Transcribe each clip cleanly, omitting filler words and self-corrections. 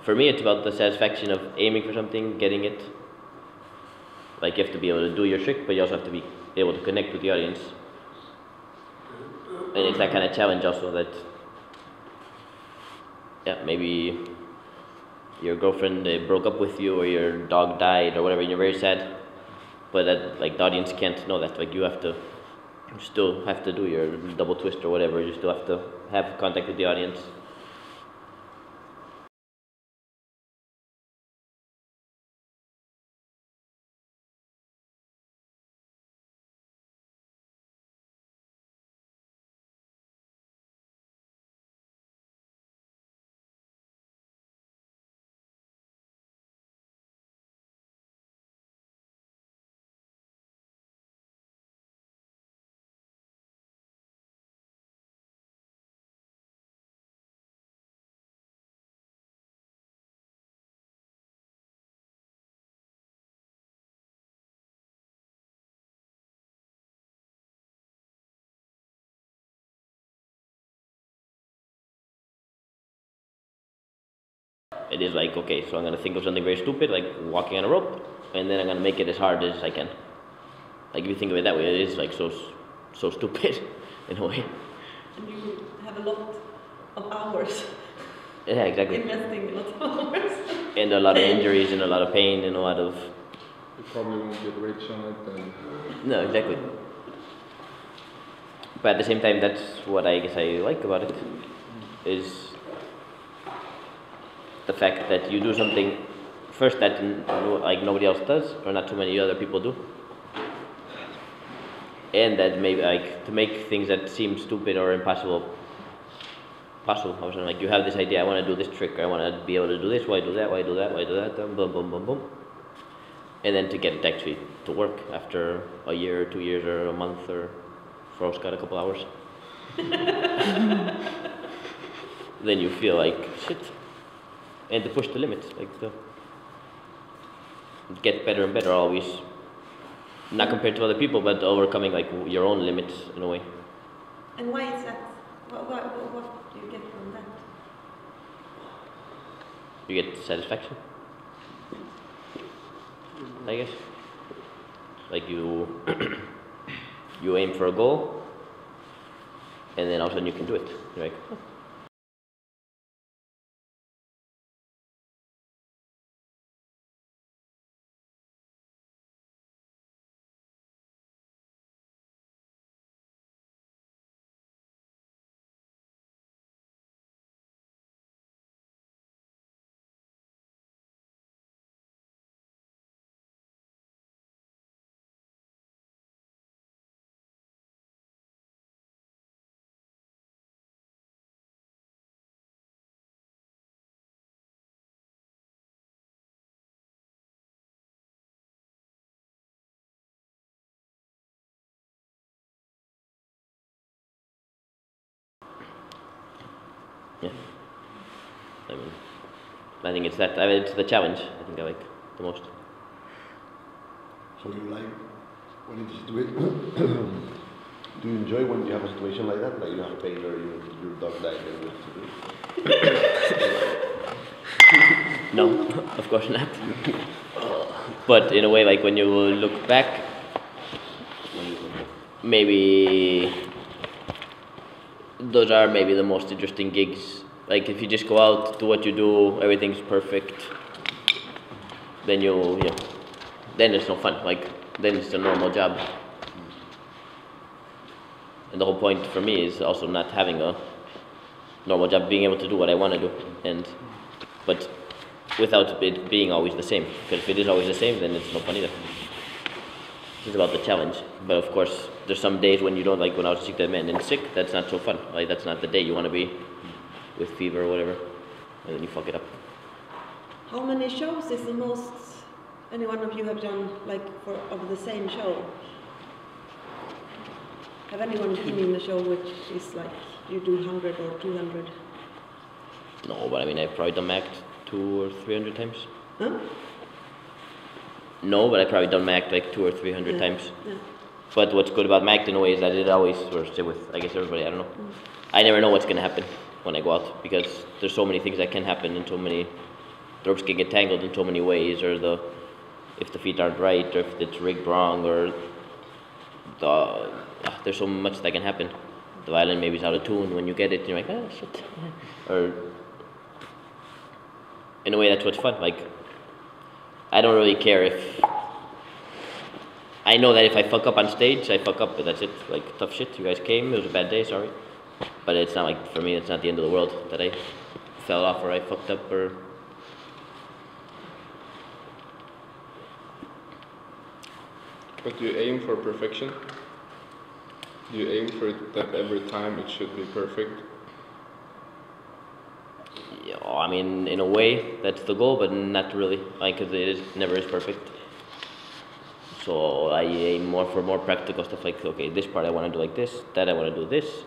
for me, it's about the satisfaction of aiming for something, getting it. Like you have to be able to do your trick, but you also have to be able to connect with the audience. And it's that kind of challenge also that, yeah, maybe your girlfriend broke up with you, or your dog died, or whatever, and you're very sad. But that, like, the audience can't know that. Like, you still have to do your double twist or whatever. You still have to have contact with the audience. It is like, okay, so I'm gonna think of something very stupid, like walking on a rope, and then I'm gonna make it as hard as I can. Like, if you think of it that way, it is like so stupid in a way. And you have a lot of hours. Yeah, exactly. Investing a lot of hours. And a lot of injuries, and a lot of pain, and a lot of. You probably won't get rich on it. And No, exactly. But at the same time, that's what I guess I like about it, is the fact that you do something first that like nobody else does, or not too many other people do, and that maybe like to make things that seem stupid or impossible possible. I was like, you have this idea, I want to do this trick, I want to be able to do this, why do that, why do that, why do that, boom, boom, boom, boom, and then to get it actually to work after a year or 2 years or a month, or for us got a couple hours. Then you feel like shit. And to push the limits, like to get better and better always. Not compared to other people, but overcoming like your own limits in a way. And why is that? What do you get from that? You get satisfaction, I guess. Like you you aim for a goal, and then all of a sudden you can do it. You're like, oh. Yeah. I think it's that. It's the challenge. I think I like the most. So you like when you just do it? Do you enjoy when you have a situation like that? Like you have pain or your dog died and you have to do it? No, of course not. But in a way, like when you look back, maybe those are maybe the most interesting gigs. Like if you just go out, do what you do, everything's perfect, then then it's no fun. Like then it's a normal job. And the whole point for me is also not having a normal job, being able to do what I want to do, but without it being always the same. Because if it is always the same, then it's no fun either. It's about the challenge. But of course, there's some days when you don't, like when I was sick and sick, that's not so fun. Like that's not the day you want to be with fever or whatever, and then you fuck it up. How many shows is the most any one of you have done, like of the same show? Have anyone been in the show which is like you do 100 or 200? No, but I mean I've probably done my act 200 or 300 times. Huh? No, but I've probably done my act like 200 or 300 times. Yeah. But what's good about my act in a way is that it always, or say with I guess everybody, I don't know. I never know what's gonna happen when I go out, because there's so many things that can happen and so many the ropes can get tangled in so many ways, or if the feet aren't right, or if it's rigged wrong, or there's so much that can happen. The violin maybe is out of tune when you get it, and you're like, oh shit. Or in a way, that's what's fun. Like, I don't really care if. I know that if I fuck up on stage, I fuck up, but that's it. Like, tough shit. You guys came, it was a bad day, sorry. But it's not like, for me, it's not the end of the world that I fell off or I fucked up or. But do you aim for perfection? Do you aim for it that every time it should be perfect? Yeah, I mean, in a way, that's the goal, but not really. Like, because never is perfect. So I aim more for more practical stuff. Like, okay, this part I want to do like this, that I want to do this,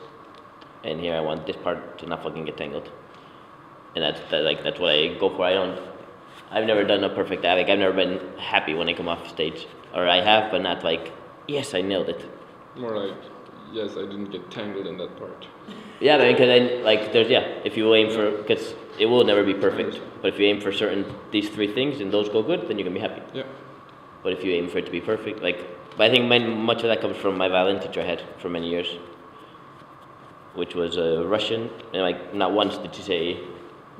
and here I want this part to not fucking get tangled. And that's what I go for. I've never done a perfect act. Like, I've never been happy when I come off stage, or I have, but not like, yes, I nailed it. More like, yes, I didn't get tangled in that part. Yeah, I mean, because then, like, if you aim for, because it will never be perfect, but if you aim for these three things and those go good, then you can be happy. Yeah. But if you aim for it to be perfect, like, but I think much of that comes from my violin teacher I had for many years, which was a Russian, and like, not once did she say,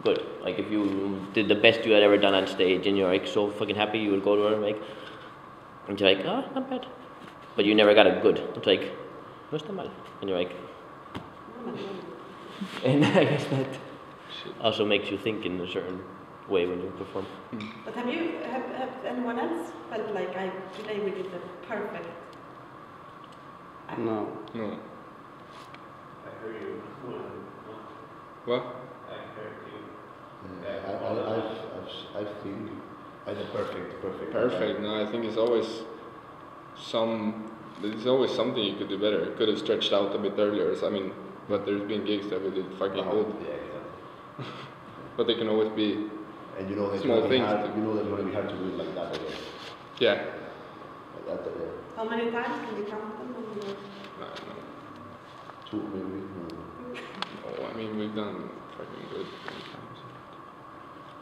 good. Like, if you did the best you had ever done on stage and you're like so fucking happy, you would go to her and like, and she's like, oh, not bad. But you never got a good. It's like, no está mal. And you're like, and I guess that also makes you think in a certain way when you perform. But have anyone else felt like today we did the perfect act? No. No. I heard you. What? I heard you. I think I the perfect. Perfect. No, I think it's always something you could do better. It could have stretched out a bit earlier. I mean, but there's been gigs that we did fucking good. Yeah, exactly. But they can always be. And you know that's Small gonna be things. hard. You know that's gonna be hard to do it like that again. Yeah. Like that again. How many times can you count them? I don't know. 2 maybe. Oh, I mean, we've done fucking good many times.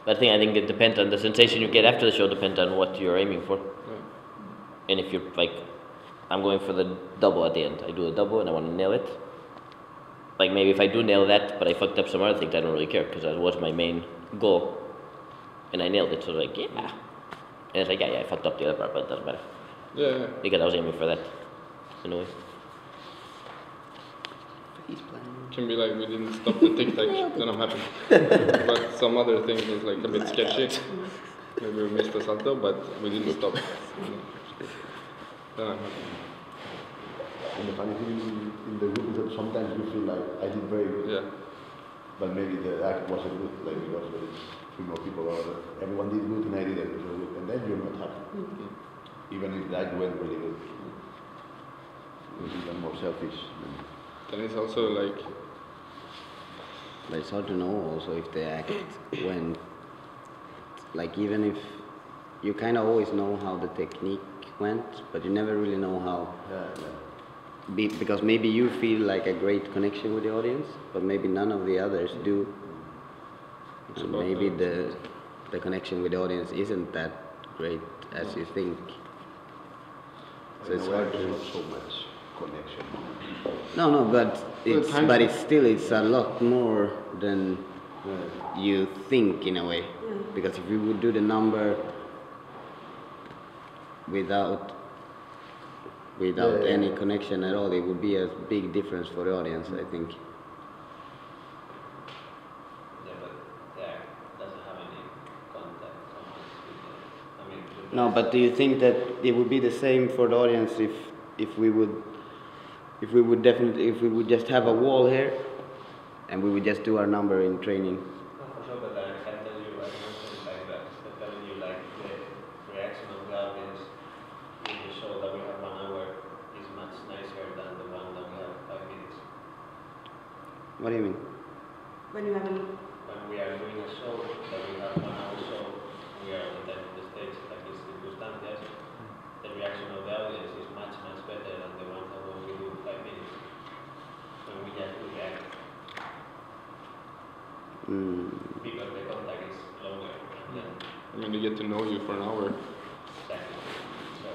But I think it depends on the sensation you get after the show, depends on what you're aiming for. Yeah. And if you're like, I'm going for the double at the end. I do a double and I want to nail it. Like, maybe if I do nail that, but I fucked up some other things, I don't really care, because that was my main goal. And I nailed it, so like, yeah. And it's like, yeah, I fucked up the other part, but it doesn't matter. Yeah. Because I was aiming for that, in a way. He's playing. Can be like we didn't stop the tic tac, then I'm happy. But some other things was like a bit sketchy. Maybe we missed a salto, but we didn't stop. Then I'm happy. And the funny thing in the group is that sometimes you feel like I did very good. Yeah. But maybe the act wasn't good, like because there is 3 more people or everyone did good and I didn't do so good, and then you're not happy. Even if the act went really good. It's even more selfish. Then it's also like, But it's hard to know also if the act went, like, even if you kind of always know how the technique went, but you never really know how. Because maybe you feel like a great connection with the audience, but maybe none of the others do. It's And about maybe the- the connection with the audience isn't that great as you think. So it's hard There's to. not so much connection. No, but it's a lot more than you think in a way. Because if you would do the number without any connection at all, it would be a big difference for the audience, I think. Yeah, but yeah, doesn't have any contact so much with the, I mean, with No, but do you think that it would be the same for the audience if we would just have a wall here and we would just do our number in training? No, for sure, but I can tell you like something like that. I'm telling you like the reaction of the audience in the show that we have 1 hour is much nicer than the one that we have 5 minutes. What do you mean? When you have a When we are doing a show that we have 1 hour show, we are on the time of the stage like it's circumstances, the reaction of the audience is much better than the one that when we do 5 minutes. When we just do the act. Because the contact is longer and then I mean, they get to know you for an hour. Exactly. So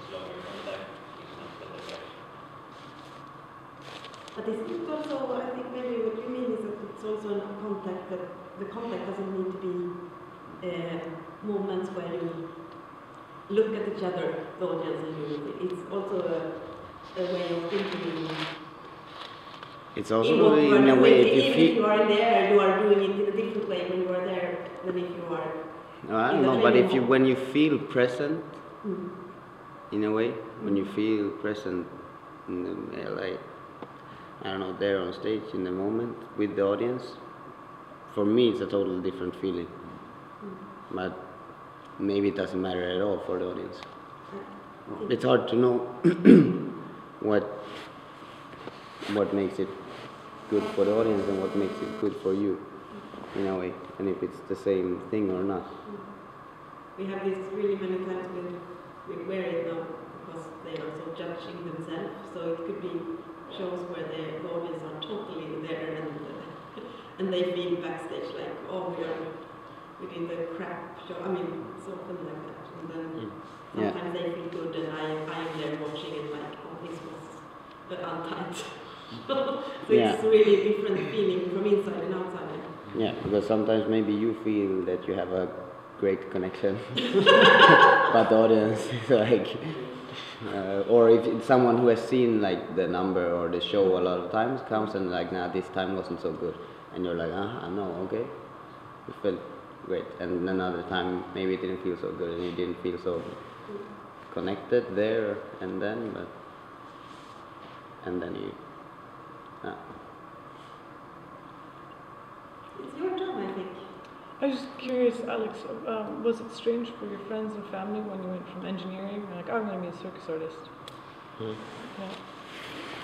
slower contact is not better direction. But is it also, I think maybe what you mean is that it's also a contact, that the contact doesn't need to be moments where you look at each other, the audience, and you. It's also a way of thinking. It's also in a way, Even if you are in the air, you are doing it in a different way when you are there than if you are. No, I don't know, but if you, when you feel present, in a way, when you feel present, in the, like, I don't know, there on stage in the moment with the audience, for me it's a totally different feeling. But maybe it doesn't matter at all for the audience. It's hard to know what makes it good for the audience and what makes it good for you, in a way, and if it's the same thing or not. We have this really many times with wear it now because they are so judging themselves. So it could be shows where the audience are totally there and they feel backstage like, oh, we did the crap show. I mean, it's often like that. And then sometimes they feel good and I am there watching and like, oh, this was untight. So it's really a different feeling from inside and outside. Yeah, because sometimes maybe you feel that you have a great connection, but the audience is like, or if it's someone who has seen like the number or the show a lot of times comes and like, nah, this time wasn't so good, and you're like, no, okay, it felt great, and another time maybe it didn't feel so good and you didn't feel so connected there and then, but and then you. It's your turn, I think. I was just curious, Alex, was it strange for your friends and family when you went from engineering? You're like, oh, I'm going to be a circus artist.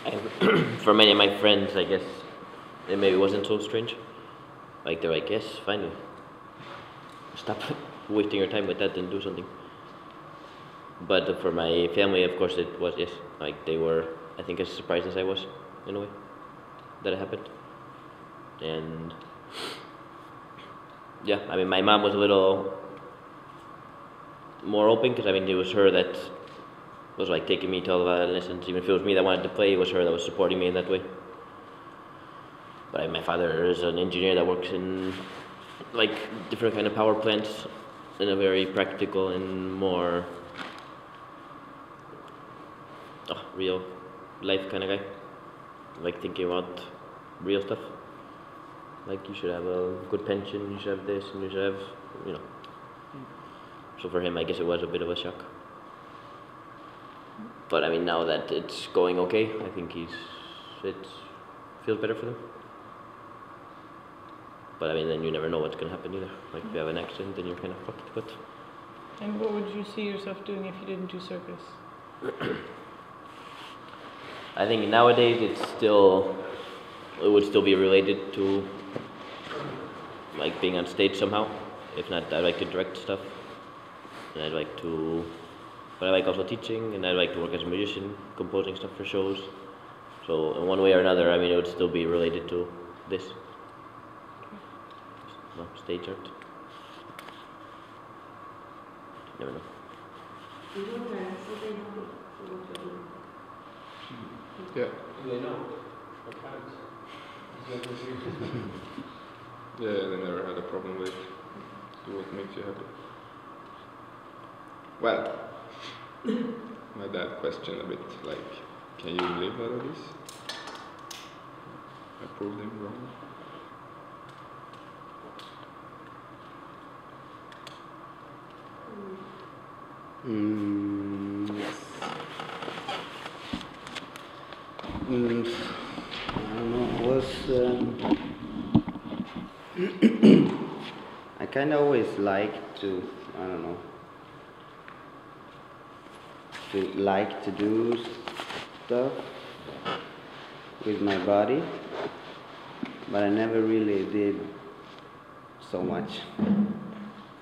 Yeah. For many of my friends, I guess, it maybe wasn't so strange. Like, they're like, yes, fine. Stop wasting your time with that and do something. But for my family, of course, it was, yes. Like, they were, I think, as surprised as I was, in a way, that it happened. And yeah, I mean, my mom was a little more open because I mean, it was her that was like taking me to all the violin lessons. Even if it was me that wanted to play, it was her that was supporting me in that way. But my father is an engineer that works in like different kind of power plants in a very practical and more real life kind of guy. Like thinking about real stuff. Like you should have a good pension, you should have this, and you should have, you know. So for him, I guess it was a bit of a shock. But I mean, now that it's going okay, I think it feels better for them. But I mean, then you never know what's going to happen either. Like if you have an accident, then you're kind of fucked. But and what would you see yourself doing if you didn't do circus? I think nowadays it would still be related to like being on stage somehow. If not, I like to direct stuff, and I'd like to, but I like also teaching, and I like to work as a musician, composing stuff for shows. So in one way or another, I mean, it would still be related to this. No, stage art. Never know. Yeah. Do they know? What counts? Yeah, they never had a problem with do what makes you happy. Well, my dad questioned a bit, like, can you live out of this? I proved him wrong. Yes. I don't know, I kind of always liked to, I don't know, to do stuff with my body, but I never really did so much.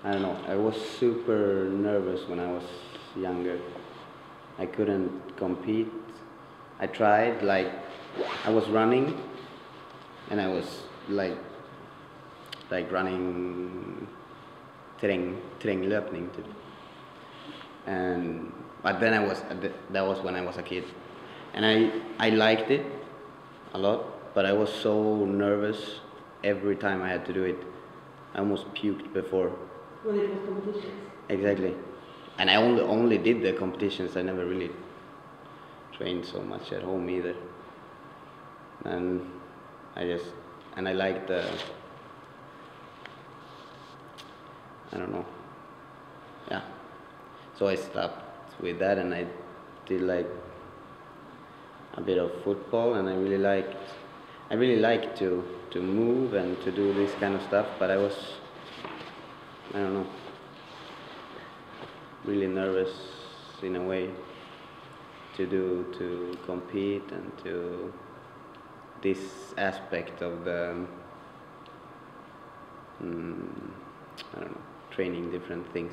I don't know, I was super nervous when I was younger. I couldn't compete. I tried, like, I was running, and I was like running terränglöpning typ. And but then that was when I was a kid, and I liked it a lot, but I was so nervous every time I had to do it. I almost puked before. When it was competitions. Exactly, and I only did the competitions. I never really trained so much at home either. And I liked the, I don't know, yeah. So I stopped with that, and I did like a bit of football, and I really liked to move and to do this kind of stuff, but I don't know, really nervous in a way to compete and to this aspect of the I don't know, training different things.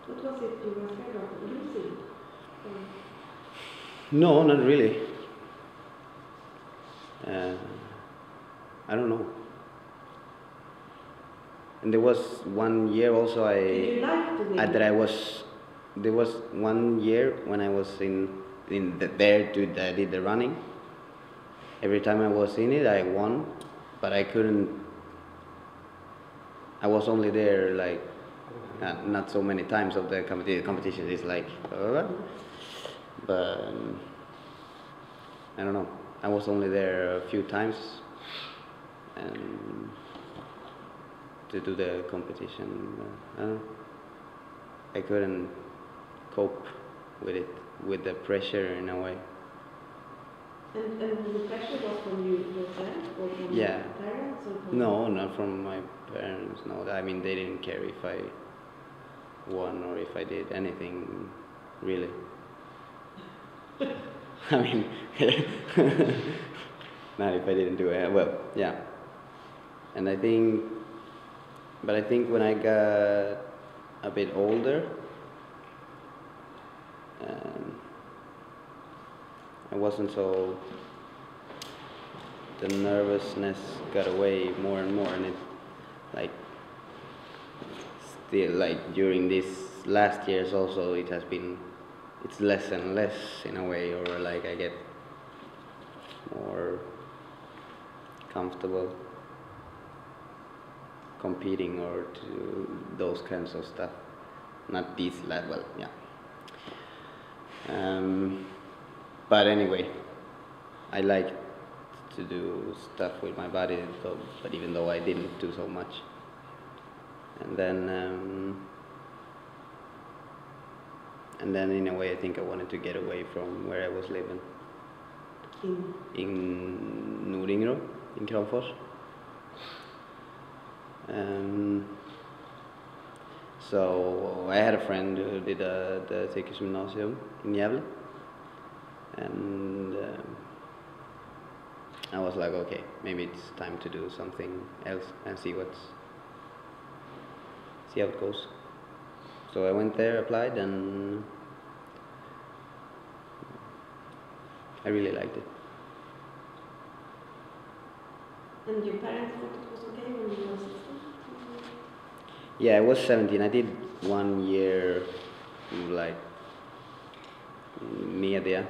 What was it you were scared of losing? No, not really. I don't know. And there was one year also Did you like to win? There was one year when I was I did the running. Every time I was in it, I won, but I was only there like not so many times of the competition. Is like, but I don't know. I was only there a few times, and to do the competition, I don't know. I couldn't cope with it, with the pressure in a way. And the pressure was from you yourself or from your parents? Or from No, not from my parents. No, I mean they didn't care if I won or if I did anything, really. I mean, not if I didn't do it. Well, yeah. And I think when I got a bit older, I wasn't so. The nervousness got away more and more, and it like still like during these last years also it's less and less in a way, or like I get more comfortable competing or to those kinds of stuff. Not these well, yeah. But anyway, I like to do stuff with my body, but even though I didn't do so much. And then in a way I think I wanted to get away from where I was living. In Nordingrå, in Kramfors. So I had a friend who did the Cirkus gymnasium in Gävle, and I was like, okay, maybe it's time to do something else and see how it goes. So I went there, applied, and I really liked it. And your parents thought it was okay when you were 16? Yeah, I was 17. I did 1 year, like, media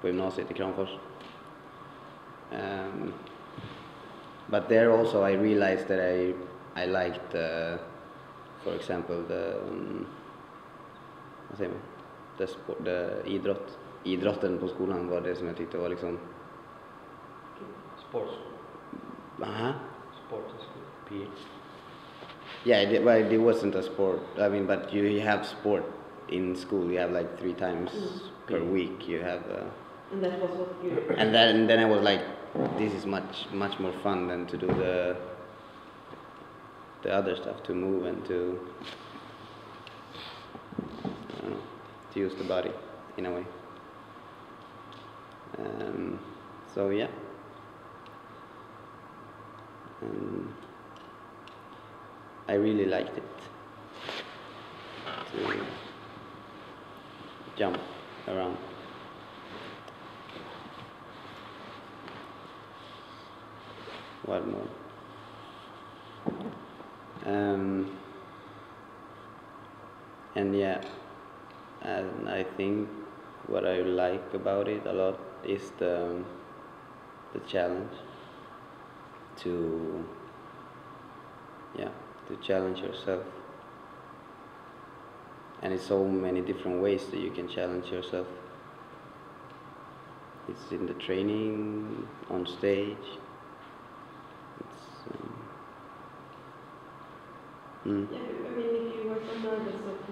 på gymnasiet i Kramfors. But there also I realized that I liked, for example, idrotten på skolan var det som jag tyckte var liksom. Sports. Sport is good. PE. Yeah, it wasn't a sport. I mean, but you have sport in school. You have like 3 times per week. You have. And that was what you. And then I was like, this is much more fun than to do the other stuff, to move and to use the body in a way. So yeah. I really liked it to jump around. What more? And yeah, and I think what I like about it a lot is the challenge to challenge yourself. And it's so many different ways that you can challenge yourself. It's in the training, on stage. It's Yeah, I mean, if you were so nervous of